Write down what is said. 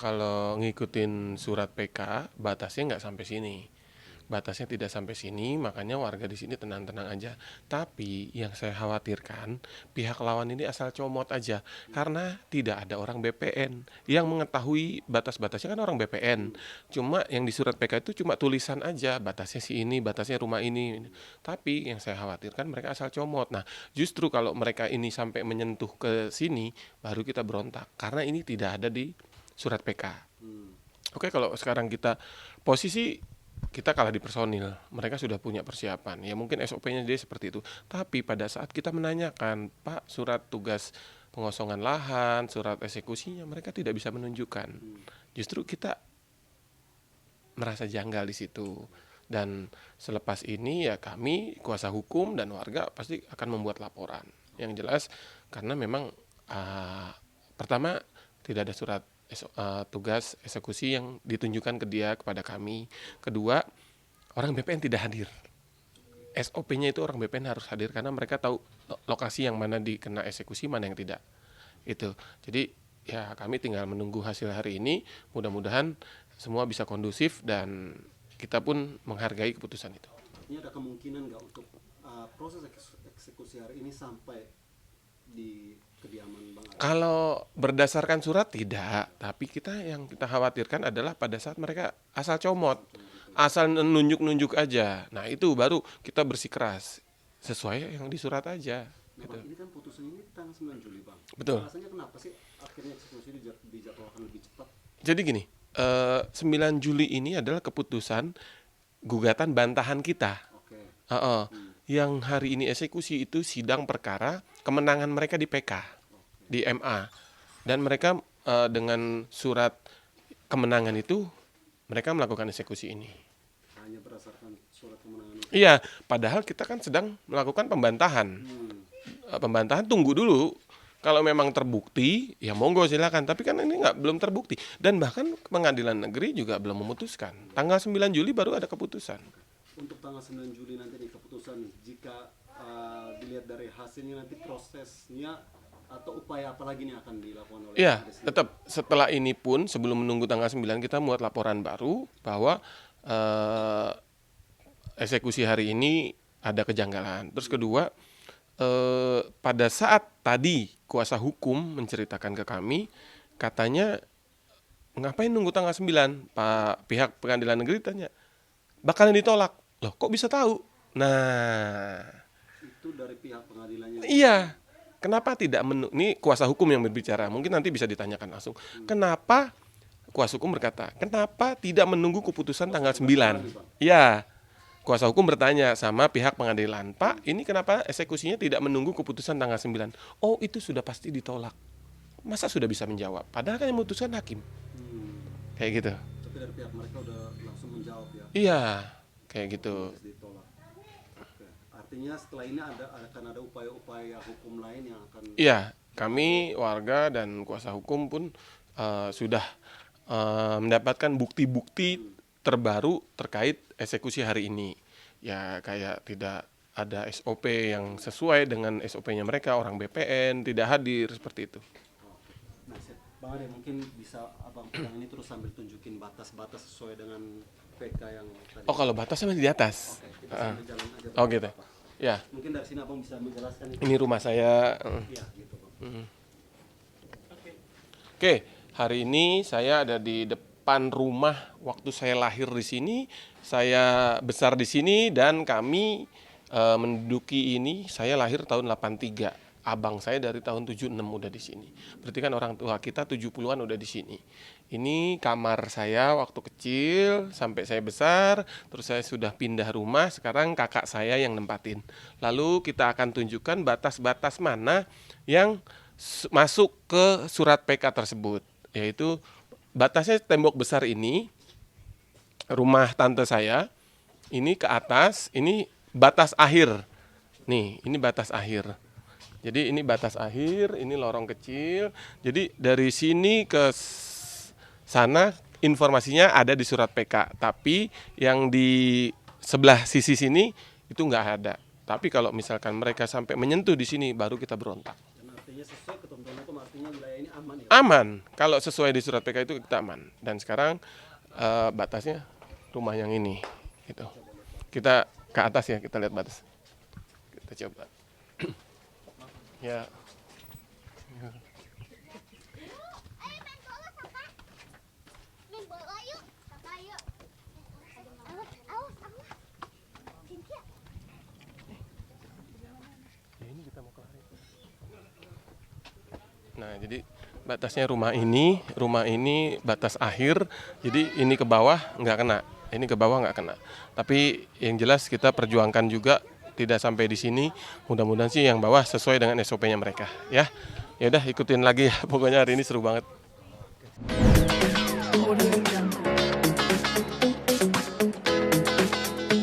kalau ngikutin surat PK, batasnya nggak sampai sini. Batasnya tidak sampai sini, makanya warga di sini tenang-tenang aja. Tapi yang saya khawatirkan, pihak lawan ini asal comot aja, karena tidak ada orang BPN yang mengetahui batas-batasnya, kan orang BPN. Cuma yang di surat PK itu cuma tulisan aja, batasnya si ini, batasnya rumah ini. Tapi yang saya khawatirkan mereka asal comot. Nah, justru kalau mereka ini sampai menyentuh ke sini, baru kita berontak, karena ini tidak ada di surat PK. Oke, kalau sekarang kita posisi kita kalah di personil, mereka sudah punya persiapan. Ya mungkin SOP-nya dia seperti itu. Tapi pada saat kita menanyakan, Pak, surat tugas pengosongan lahan, surat eksekusinya, mereka tidak bisa menunjukkan. Justru kita merasa janggal di situ. Dan selepas ini ya kami kuasa hukum dan warga pasti akan membuat laporan. Yang jelas karena memang pertama tidak ada surat tugas eksekusi yang ditunjukkan ke dia kepada kami. Kedua, orang BPN tidak hadir. SOP-nya itu orang BPN harus hadir karena mereka tahu lokasi yang mana dikena eksekusi, mana yang tidak. Itu. Jadi ya kami tinggal menunggu hasil hari ini. Mudah-mudahan semua bisa kondusif dan kita pun menghargai keputusan itu. Ini ada kemungkinan nggak untuk proses eksekusi hari ini sampai di kediaman Bang Ari? Kalau berdasarkan surat tidak, tapi yang kita khawatirkan adalah pada saat mereka asal comot, asal nunjuk-nunjuk aja. Nah itu baru kita bersikeras sesuai yang di surat aja. Nah, Gitu. Bang, ini kan putusan ini tanggal 9 Juli, Bang. Betul. Alasannya kenapa sih akhirnya eksekusi dijadwalkan lebih cepat? Jadi gini, 9 Juli ini adalah keputusan gugatan bantahan kita. Oke. Yang hari ini eksekusi itu sidang perkara kemenangan mereka di PK, di MA. Dan mereka dengan surat kemenangan itu mereka melakukan eksekusi ini. Hanya berdasarkan surat kemenangan itu. Iya, padahal kita kan sedang melakukan pembantahan. Pembantahan tunggu dulu. Kalau memang terbukti, ya monggo silakan. Tapi kan ini belum terbukti. Dan bahkan pengadilan negeri juga belum memutuskan. Tanggal 9 Juli baru ada keputusan. Untuk tanggal 9 Juli nanti nih keputusan, jika dilihat dari hasilnya nanti prosesnya atau upaya apa lagi nih akan dilakukan oleh Iya, Polisi? tetap setelah ini pun sebelum menunggu tanggal 9 kita buat laporan baru bahwa eksekusi hari ini ada kejanggalan. Terus kedua, pada saat tadi kuasa hukum menceritakan ke kami, katanya ngapain nunggu tanggal 9? Pak pihak pengadilan negeri tanya, bakalan ditolak. Loh, kok bisa tahu? Nah, Itu dari pihak pengadilannya. iya. Kenapa tidak ini kuasa hukum yang berbicara. Mungkin nanti bisa ditanyakan langsung. Kenapa kuasa hukum berkata, kenapa tidak menunggu keputusan tanggal 9? Ya, kuasa hukum bertanya sama pihak pengadilan, Pak, ini kenapa eksekusinya tidak menunggu keputusan tanggal 9? Oh, itu sudah pasti ditolak. Masa sudah bisa menjawab? Padahal kan yang memutuskan hakim. Kayak gitu. Tapi dari pihak mereka udah langsung menjawab ya. Iya, kayak gitu. Terus ditolak. Oke. Artinya setelah ini akan ada upaya-upaya hukum lain yang akan. Iya, kami warga dan kuasa hukum pun sudah mendapatkan bukti-bukti terbaru terkait eksekusi hari ini. Ya kayak tidak ada SOP yang sesuai dengan SOP-nya mereka, orang BPN tidak hadir seperti itu. Oke. Nah, Bang Ade mungkin bisa abang pegang ini terus sambil tunjukin batas-batas sesuai dengan PK yang tadi. Oh, kalau batasnya masih di atas. Oke, kita sambil jalan aja. Oh gitu. Ya, Mungkin dari sini abang bisa menjelaskan itu. ini rumah saya. Iya, gitu Bang. Oke, hari ini saya ada di depan rumah. Waktu saya lahir di sini, saya besar di sini, dan kami menduduki ini. Saya lahir tahun 83. Abang saya dari tahun 76 udah di sini. Berarti kan orang tua kita 70-an udah di sini. Ini kamar saya waktu kecil sampai saya besar, terus saya sudah pindah rumah, sekarang kakak saya yang nempatin. Lalu kita akan tunjukkan batas-batas mana yang masuk ke surat PK tersebut, yaitu batasnya tembok besar ini, rumah tante saya, ini ke atas, ini batas akhir. Nih, ini batas akhir. Jadi ini batas akhir, ini lorong kecil. Jadi dari sini ke sana informasinya ada di surat PK, tapi yang di sebelah sisi sini itu nggak ada. Tapi kalau misalkan mereka sampai menyentuh di sini, baru kita berontak. Dan artinya artinya sesuai ketentuan hukum, artinya wilayah ini aman ya. Aman. Kalau sesuai di surat PK itu kita aman. Dan sekarang batasnya rumah yang ini. Gitu. Kita ke atas ya, kita lihat batas. Kita coba. Ya. Nah, jadi batasnya rumah ini batas akhir. Jadi ini ke bawah nggak kena, ini ke bawah nggak kena. Tapi yang jelas kita perjuangkan juga tidak sampai di sini. Mudah-mudahan sih yang bawah sesuai dengan SOP-nya mereka, ya. Ya udah ikutin lagi ya. Pokoknya hari ini seru banget.